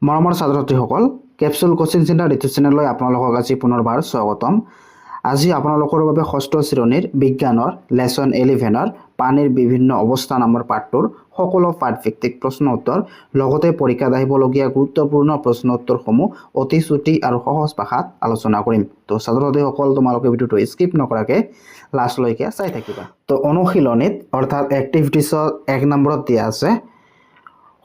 মৰমৰ ছাত্ৰ-ছাত্ৰীসকল capsule coaching centre YouTube চেনেললৈ আপোনালোকক আজি পুনৰবাৰ স্বাগতম। আজি আপোনালোকৰ বাবে ষষ্ঠ শ্ৰেণীৰ বিজ্ঞানৰ লেসন 11ৰ পানীৰ বিভিন্ন অৱস্থা নামৰ পাঠটোৰ সকলো পাঠভিত্তিক প্ৰশ্ন উত্তৰ লগতে পৰীক্ষাত আহিবলগীয়া গুৰুত্বপূৰ্ণ প্ৰশ্ন উত্তৰসমূহ অতি চুটি আৰু সহজ ভাষাত আলোচনা কৰিম। তো ছাত্ৰ-ছাত্ৰীসকল তোমালোকে ভিডিঅ'টো স্কিপ নকৰাকৈ লাষ্টলৈকে চাই থাকিবা। তো অনুশীলনীত অৰ্থাৎ এক্টিভিটিছত 1 নম্বৰত দিয়া আছে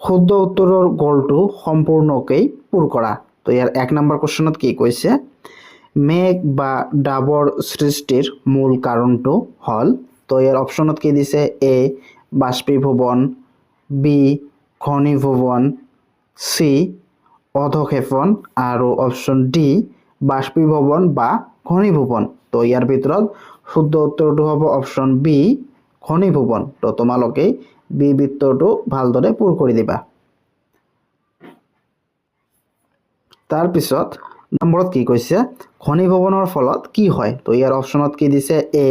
শুদ্ধ উত্তৰৰ গলটো সম্পূৰ্ণকৈ পূৰ কৰা। তো ইয়াৰ 1 নম্বৰ কোৱেশ্চনত কি কৈছে, মেঘ বা ডাবৰ সৃষ্টিৰ মূল কাৰণটো হল। তো ইয়াৰ অপশ্যনত কি দিছে, এ বাষ্পীভৱন, বি ঘনীভৱন, সি অধক্ষেপণ আৰু অপশ্যন ডি বাষ্পীভৱন বা ঘনীভৱন। তো ইয়াৰ ভিতৰত শুদ্ধ উত্তৰটো হ'ব অপশ্যন বি ঘনীভৱন। তো তোমালোকে বি বিত্তৰটো ভালদৰে পূৰ কৰি দিবা। তাৰ পিছত নম্বৰত কি কৈছে, ঘনীভৱনৰ ফলত কি হয়। তো ইয়াৰ অপশ্যনত কি দিছে, এ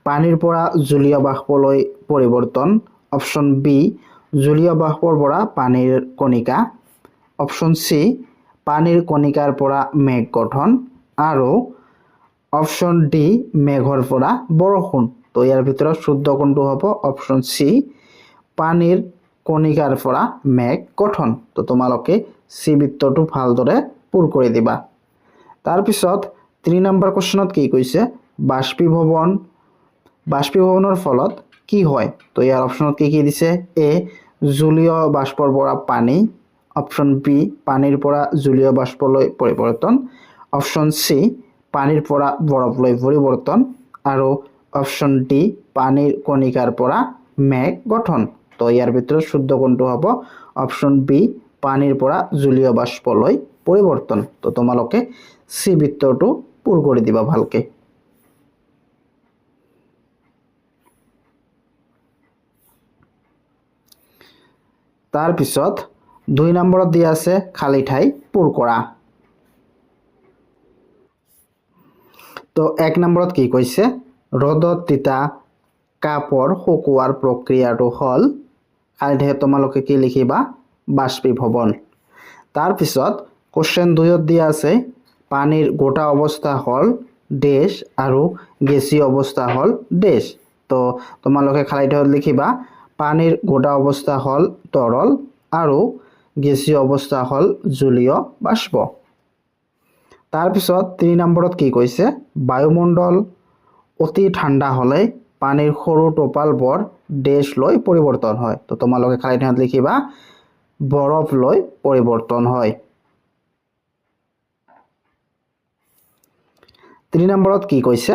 পানীৰ পৰা জলীয় বাষ্পলৈ পৰিৱৰ্তন, অপশ্যন বি জলীয় বাষ্পৰ পৰা পানীৰ কণিকা, অপশ্যন সি পানীৰ কণিকাৰ পৰা মেঘ গঠন আৰু অপশ্যন ডি মেঘৰ পৰা বৰষুণ। তো ইয়াৰ ভিতৰত শুদ্ধ কোনটো হ'ব, অপশ্যন সি পানীৰ কণিকাৰ পৰা মেঘ গঠন। তো তোমালোকে সি বিত্তৰটো ভালদৰে পূৰ কৰি দিবা। তাৰ পিছত 3 নম্বৰ কোৱেশ্চনত কি কৈছে, বাষ্পীভৱনৰ ফলত কি হয়। তো ইয়াৰ অপশ্যনত কি দিছে, এ জলীয় বাষ্পৰ পৰা পানী, অপশ্যন বি পানীৰ পৰা জলীয় বাষ্পলৈ পৰিৱৰ্তন, অপশ্যন সি পানীৰ পৰা বৰফলৈ পৰিৱৰ্তন আৰু অপশ্যন ডি পানীৰ কণিকাৰ পৰা মেঘ গঠন। তো ইয়াৰ ভিতৰত শুদ্ধ কোনটো হ'ব, অপশ্যন বি পানীৰ পৰা জলীয় বাষ্পলৈ পৰিৱৰ্তন। তো তোমালোকে সি বিত্তৰটো পূৰ কৰি দিবা ভালকে। তাৰ পিছত 2 নম্বৰত দিয়া আছে খালী ঠাই পূৰ কৰা। তো 1 নম্বৰত কি কৈছে, ৰ'দত তিতা কাপৰ শুকোৱাৰ প্ৰক্ৰিয়াটো হল, খালী ঠাইত তোমালোকে কি লিখিবা, বাষ্পীভৱন। তাৰ পিছত কোৱেশ্চন 2ত দিয়া আছে পানীৰ গোটা অৱস্থা হল ডেশ আৰু গেছীয় অৱস্থা হল ডেশ। তো তোমালোকে খালী ঠাইত লিখিবা পানীৰ গোটা অৱস্থা হল তৰল আৰু গেছীয় অৱস্থা হল জলীয় বাষ্প। তাৰ পিছত 3 নম্বৰত কি কৈছে, বায়ুমণ্ডল অতি ঠাণ্ডা হলে পানীৰ সৰু টোপালবোৰ ডেশ লৈ পৰিৱৰ্তন হয়। তো তোমালোকে খালী ঠাইত লিখিবা বৰফ লৈ পৰিৱৰ্তন হয়। 3 নম্বৰত কি কৈছে,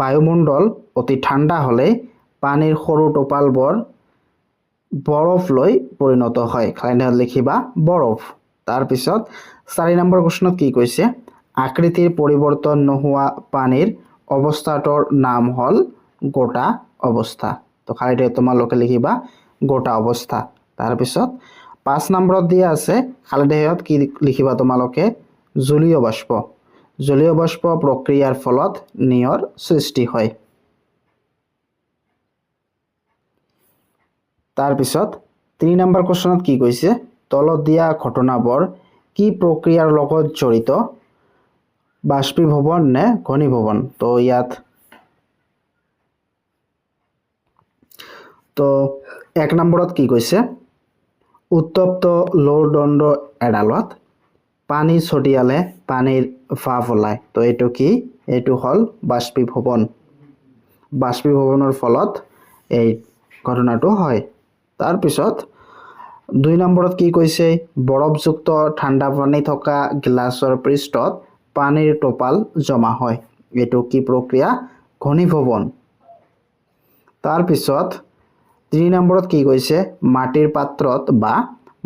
বায়ুমণ্ডল অতি ঠাণ্ডা হলে পানীৰ সৰু টোপালবোৰ বৰফ লৈ পৰিণত হয়। খালী ঠাইত লিখিবা বৰফ। তাৰ পিছত 4 নম্বৰ কোৱেশ্চনত কি কৈছে, আকৃতিৰ পৰিৱৰ্তন নোহোৱা পানীৰ অৱস্থাটোৰ নাম হল গোটা অৱস্থা। তো খালী ঠাইত তোমালোকে লিখিবা গোটা অৱস্থা। তাৰ পিছত 5 নম্বৰত দিয়া আছে খালী ঠাইত কি লিখিবা তোমালোকে, জলীয় বাষ্প। জলীয় বাষ্প প্ৰক্ৰিয়াৰ ফলত নিয়ৰ সৃষ্টি হয়। তাৰ পিছত 3 নম্বৰ কোৱেশ্চনত কি কৈছে, তলত দিয়া ঘটনাবোৰ কি প্ৰক্ৰিয়াৰ লগত জড়িত, বাষ্পীভৱন নে ঘনীভৱন। তো ইয়াত তো 1 নম্বৰত কি কৈছে, উত্তপ্ত লৌহদণ্ড এডালত পানী ছটিয়ালে পানীৰ ভাপ ওলায়। তো এইটো কি, এইটো হল বাষ্পীভৱন। বাষ্পীভৱনৰ ফলত এই ঘটনাটো হয়। তাৰ পিছত 2 নম্বৰত কি কৈছে, বৰফযুক্ত ঠাণ্ডা পানী থকা গিলাচৰ পৃষ্ঠত পানীৰ টোপাল জমা হয়। এইটো কি প্ৰক্ৰিয়া, ঘনীভৱন। তাৰ পিছত 3 নম্বৰত কি কৈছে, মাটিৰ পাত্ৰত বা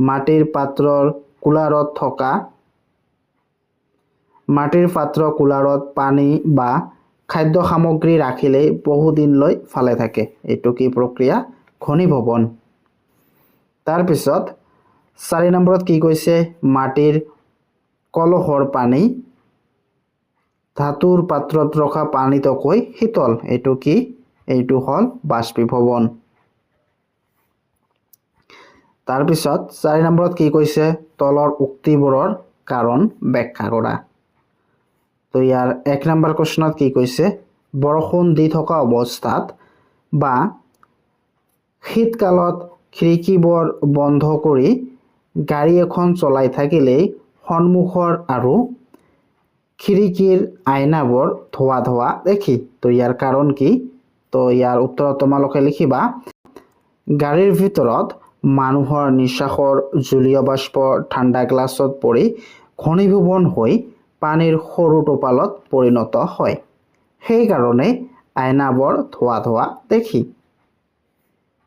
মাটিৰ পাত্ৰৰ কুলাৰত পানী বা খাদ্য সামগ্ৰী ৰাখিলে বহুদিনলৈ ভালে থাকে। এইটো কি প্ৰক্ৰিয়া, ঘনীভৱন। তাৰ পিছত 4 নম্বৰত কি কৈছে, মাটিৰ কলহৰ পানী ধাতুৰ পাত্ৰত ৰখা পানীতকৈ শীতল। এইটো কি, এইটো হল বাষ্পীভৱন। তাৰ পিছত 4 নম্বৰত কি কৈছে, তলৰ উক্তিবোৰৰ কাৰণ ব্যাখ্যা কৰা। তো ইয়াৰ 1 নম্বৰ প্ৰশ্নত কি কৈছে, বৰষুণ দি থকা অৱস্থাত বা শীতকালত খিৰিকীবোৰ বন্ধ কৰি গাড়ী এখন চলাই থাকিলেই সন্মুখৰ আৰু খিৰিকীৰ আইনাবোৰ ধোৱা ধোৱা দেখি। তো ইয়াৰ কাৰণ কি? তো ইয়াৰ উত্তৰত তোমালোকে লিখিবা, গাড়ীৰ ভিতৰত মানুহৰ নিশ্বাসৰ জলীয় বাষ্প ঠাণ্ডা গ্লাছত পৰি ঘনীভৱন হৈ পানীৰ সৰু টোপালত পৰিণত হয়, সেইকাৰণে আইনাবোৰ ধোৱা ধোৱা দেখি।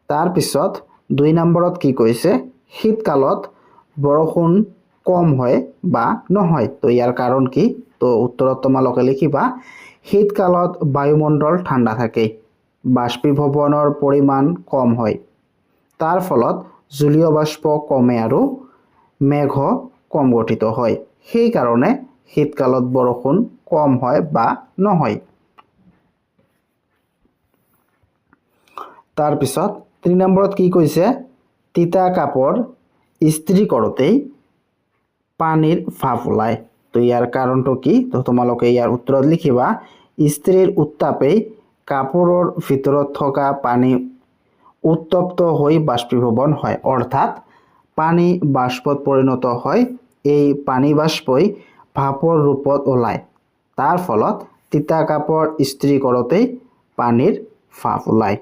তাৰপিছত 2 নম্বৰত কি কৈছে, শীতকালত বৰষুণ কম হয় বা নহয়। তো ইয়াৰ কাৰণ কি? তো উত্তৰত তোমালোকে লিখিবা, শীতকালত বায়ুমণ্ডল ঠাণ্ডা থাকে, বাষ্পীভৱনৰ পৰিমাণ কম হয়, তাৰ ফলত জলীয় বাষ্প কমে আৰু মেঘ কম গঠিত হয়, সেইকাৰণে শীতকালত বৰষুণ কম হয় বা নহয়। তাৰপিছত 3 নম্বৰত কি কৈছে, তিতা কাপোৰ ইস্ত্ৰি কৰোঁতেই পানীৰ ভাপ ওলায়। তো ইয়াৰ কাৰণটো কি? তো তোমালোকে ইয়াৰ উত্তৰত লিখিবা, ইস্ত্ৰিৰ উত্তাপেই কাপোৰৰ ভিতৰত থকা পানী উত্তপ্ত হৈ বাষ্পীভৱন হয়, অৰ্থাৎ পানী বাষ্পত পৰিণত হয়। এই পানী বাষ্পই ভাপৰ ৰূপত ওলায়, তাৰ ফলত তিতা কাপোৰ ইস্ত্ৰি কৰোঁতেই পানীৰ ভাপ ওলায়।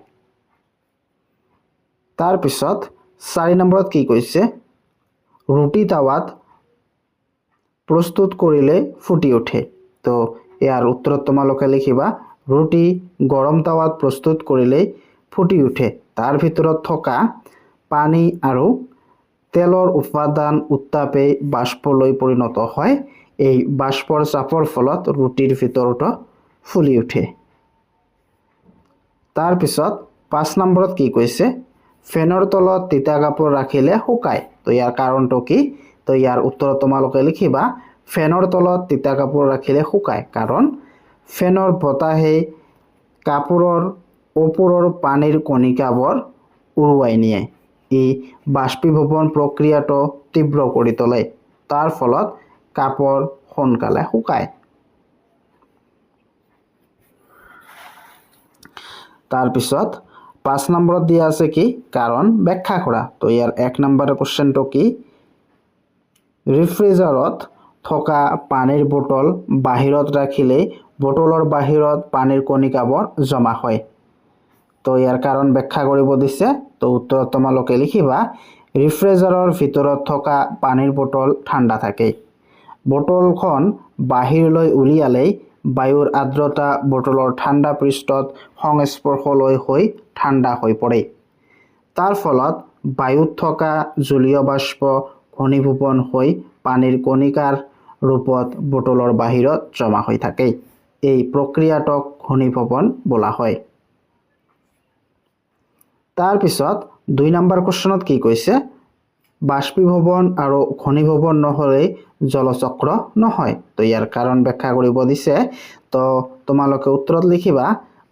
তাৰপিছত 4 নম্বৰত কি কৈছে, ৰুটি তাৱাত প্ৰস্তুত কৰিলে ফুটি উঠে। তো ইয়াৰ উত্তৰত তোমালোকে লিখিবা, ৰুটি গৰম তাৱাত প্ৰস্তুত কৰিলে ফুটি উঠে, তাৰ ভিতৰত থকা পানী আৰু তেলৰ উপাদান উত্তাপে বাষ্পলৈ পৰিণত হয়, এই বাষ্পৰ চাপৰ ফলত ৰুটিৰ ভিতৰতো ফুলি উঠে। তাৰপিছত 5 নম্বৰত কি কৈছে, ফেনৰ তলত তিতা কাপোৰ ৰাখিলে শুকায়। তো ইয়াৰ কাৰণটো কি? তো ইয়াৰ উত্তৰত তোমালোকে লিখিবা, ফেনৰ তলত তিতা কাপোৰ ৰাখিলে শুকায়, কাৰণ ফেনৰ বতাহে কাপোৰৰ ওপৰৰ পানীৰ কণিকাবোৰ উৰুৱাই নিয়ে, ই বাষ্পীভৱন প্ৰক্ৰিয়াটো তীব্ৰ কৰি তোলে, তাৰ ফলত কাপোৰ সোনকালে শুকায়। তাৰপিছত 5 নম্বৰত দিয়া আছে কি, কাৰণ ব্যাখ্যা কৰা। তো ইয়াৰ 1 নম্বৰ কুৱেশ্যনটো কি, ৰেফ্ৰিজাৰেটৰত থকা পানীৰ বটল বাহিৰত ৰাখিলে বটলৰ বাহিৰত পানীৰ কণিকাবোৰ জমা হয়। তো ইয়াৰ কাৰণ ব্যাখ্যা কৰিব দিছে। তো উত্তৰত তোমালোকে লিখিবা, ৰেফ্ৰিজাৰেটৰৰ ভিতৰত থকা পানীৰ বটল ঠাণ্ডা থাকে, বটলখন বাহিৰলৈ উলিয়ালেই বায়ুৰ আৰ্দ্ৰতা বটলৰ ঠাণ্ডা পৃষ্ঠত সংস্পৰ্শলৈ হৈ ঠাণ্ডা হৈ পৰে, তাৰ ফলত বায়ুত থকা জলীয় বাষ্প ঘনীভৱন হৈ পানীৰ কণিকাৰ ৰূপত বটলৰ বাহিৰত জমা হৈ থাকে, এই প্ৰক্ৰিয়াটোক ঘনীভৱন বোলা হয়। তাৰপিছত 2 নম্বৰ কুৱেশ্যনত কি কৈছে, বাষ্পীভৱন আৰু ঘনীভৱন নহ'লে জলচক্ৰ নহয়। তো ইয়াৰ কাৰণ ব্যাখ্যা কৰিব দিছে। তো তোমালোকে উত্তৰত লিখিবা,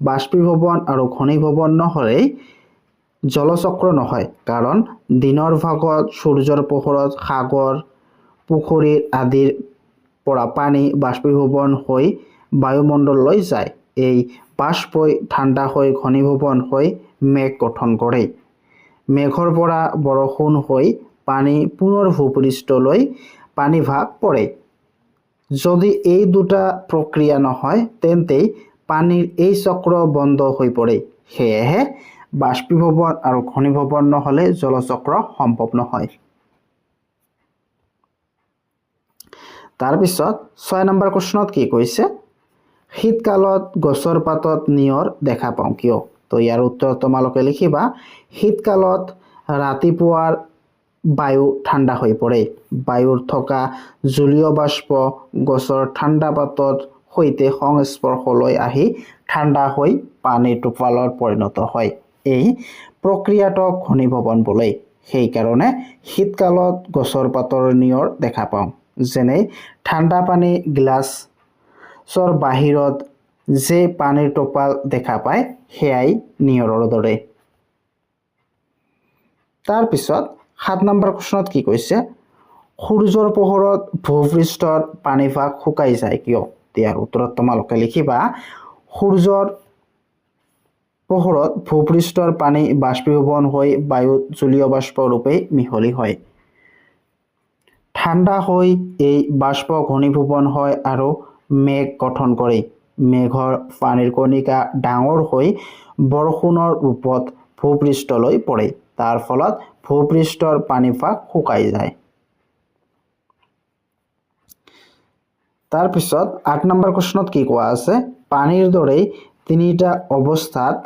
বাষ্পীভৱন আৰু ঘনীভৱন নহ'লে জলচক্ৰ নহয়, কাৰণ দিনৰ ভাগত সূৰ্যৰ পোহৰত সাগৰ পুখুৰী আদিৰ পৰা পানী বাষ্পীভৱন হৈ বায়ুমণ্ডললৈ যায়, এই বাষ্পই ঠাণ্ডা হৈ ঘনীভৱন হৈ মেঘ গঠন কৰে, মেঘৰ পৰা বৰষুণ হৈ পানী পুনৰ ভূপৃষ্ঠলৈ পানী ভাগ পৰে। যদি এই দুটা প্ৰক্ৰিয়া নহয়, তেন্তে পানীৰ এই চক্ৰ বন্ধ হৈ পৰে, সেয়েহে বাষ্পীভৱন আৰু ঘনীভৱন নহ'লে জলচক্ৰ সম্ভৱ নহয়। তাৰপিছত 6 নম্বৰ কুৱেশ্যনত কি কৈছে, শীতকালত গছৰ পাতত নিয়ৰ দেখা পাওঁ কিয়? তো ইয়াৰ উত্তৰত তোমালোকে লিখিবা, শীতকালত ৰাতিপুৱাৰ বায়ু ঠাণ্ডা হৈ পৰে, বায়ুৰ থকা জলীয় বাষ্প গছৰ ঠাণ্ডা পাতৰ সৈতে সংস্পৰ্শলৈ আহি ঠাণ্ডা হৈ পানীৰ টোপালত পৰিণত হয়, এই প্ৰক্ৰিয়াটোক ঘনীভৱন বোলে, সেইকাৰণে শীতকালত গছৰ পাতৰ নিয়ৰ দেখা পাওঁ। যেনে ঠাণ্ডা পানী গ্লাছৰ বাহিৰত যে পানীৰ টোপাল দেখা পায়, সেয়াই নিয়ৰৰ দৰে। তাৰপিছত 7 নম্বৰ কুৱেশ্যনত কি কৈছে, সূৰ্যৰ পোহৰত ভূপৃষ্ঠৰ পানীভাগ শুকাই যায় কিয়? ইয়াৰ উত্তৰত তোমালোকে লিখিবা সূৰ্যৰ পোহৰত ভূপৃষ্ঠৰ পানী বাষ্পীভৱন হৈ বায়ুত জলীয় বাষ্প ৰূপে মিহলি হয়। ঠাণ্ডা হৈ এই বাষ্প ঘনীভৱন হয় আৰু মেঘ গঠন কৰে। মেঘৰ পানীৰ কণিকা ডাঙৰ হৈ বৰষুণৰ ৰূপত ভূপৃষ্ঠলৈ পৰে। তাৰ ফলত ভূপৃষ্ঠৰ পানীভাগ শুকাই যায়। তাৰপিছত ৮ নম্বৰ প্ৰশ্নত কি কোৱা আছে? পানীৰ দৰেই তিনিটা অৱস্থাত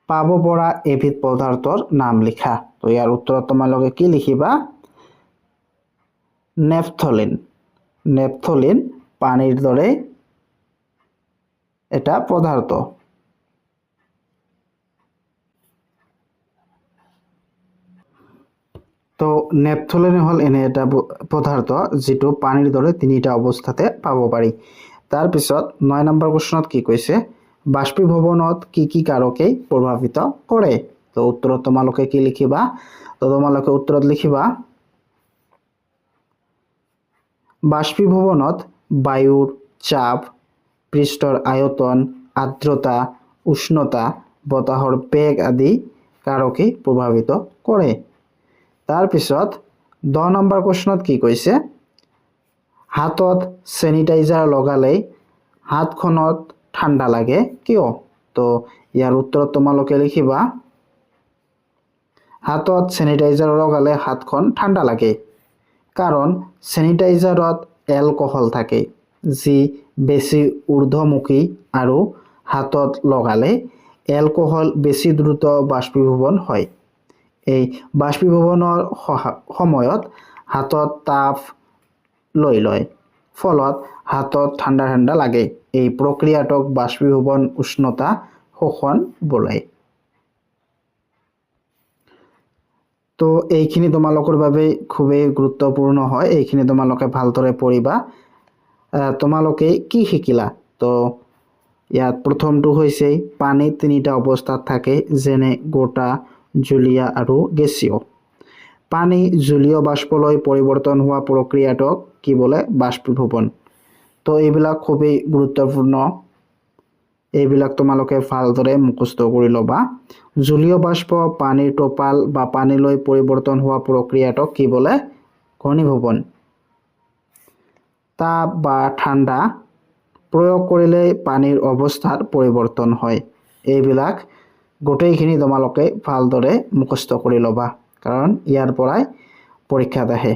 পাব পৰা এবিধ পদাৰ্থৰ নাম লিখা। তো ইয়াৰ উত্তৰত তোমালোকে কি লিখিবা? নেপথলিন। নেপথলিন পানীৰ দৰে এটা পদাৰ্থ। তো নেপথলিন হ'ল এনে এটা পদাৰ্থ যিটো পানীৰ দৰে তিনিটা অৱস্থাতে পাব পাৰি। তাৰপিছত ৯ নম্বৰ প্ৰশ্নত কি কৈছে? বাষ্পীভৱনত কি কি কাৰকে প্ৰভাৱিত কৰে? তো উত্তৰত তোমালোকে কি লিখিবা? তো তোমালোকে উত্তৰত লিখিবা বাষ্পীভৱনত বায়ুৰ চাপ, পৃষ্ঠৰ আয়তন, আৰ্দ্ৰতা, উষ্ণতা, বতাহৰ বেগ আদি কাৰকে প্ৰভাৱিত কৰে। তাৰপিছত ১০ নম্বৰ প্ৰশ্নত কি কৈছে? হাতত চেনিটাইজাৰ লগালে হাতখনত ঠাণ্ডা লাগে কিয়? তো ইয়াৰ উত্তৰত তোমালোকে লিখিবা হাতত চেনিটাইজাৰ লগালে হাতখন ঠাণ্ডা লাগে কাৰণ চেনিটাইজাৰত এলকহল থাকে যি বেছি ঊৰ্ধ্বমুখী আৰু হাতত লগালে এলকহল বেছি দ্ৰুত বাষ্পীভৱন হয়। এই বাষ্পীভৱনৰ সময়ত হাতত তাপ লৈ লয় ফলত হাতত ঠাণ্ডা ঠাণ্ডা লাগে। এই প্ৰক্ৰিয়াটোক বাষ্পীভৱন উষ্ণতা শোষণ বোলে। তো এইখিনি তোমালোকৰ বাবে খুবেই গুৰুত্বপূৰ্ণ হয়। এইখিনি তোমালোকে ভালদৰে পঢ়িবা। তোমালোকে কি শিকিলা? তো ইয়াত প্ৰথমটো হৈছে পানী তিনিটা অৱস্থাত থাকে যেনে গোটা, জলীয় আৰু গেছীয়। পানী জলীয় বাষ্পলৈ পৰিৱৰ্তন হোৱা প্ৰক্ৰিয়াটোক কি বোলে? বাষ্পীভৱন। তো এইবিলাক খুবেই গুৰুত্বপূৰ্ণ। এইবিলাক তোমালোকে ভালদৰে মুখস্থ কৰি ল'বা। জলীয় বাষ্প পানীৰ টোপাল বা পানীলৈ পৰিৱৰ্তন হোৱা প্ৰক্ৰিয়াটোক কি বোলে? ঘনীভৱন। তাপ বা ঠাণ্ডা প্ৰয়োগ কৰিলে পানীৰ অৱস্থাৰ পৰিৱৰ্তন হয়। এইবিলাক গোটেইখিনি তোমালোকে ভালদৰে মুখস্থ কৰি ল'বা কাৰণ ইয়াৰ পৰাই পৰীক্ষাত আহে।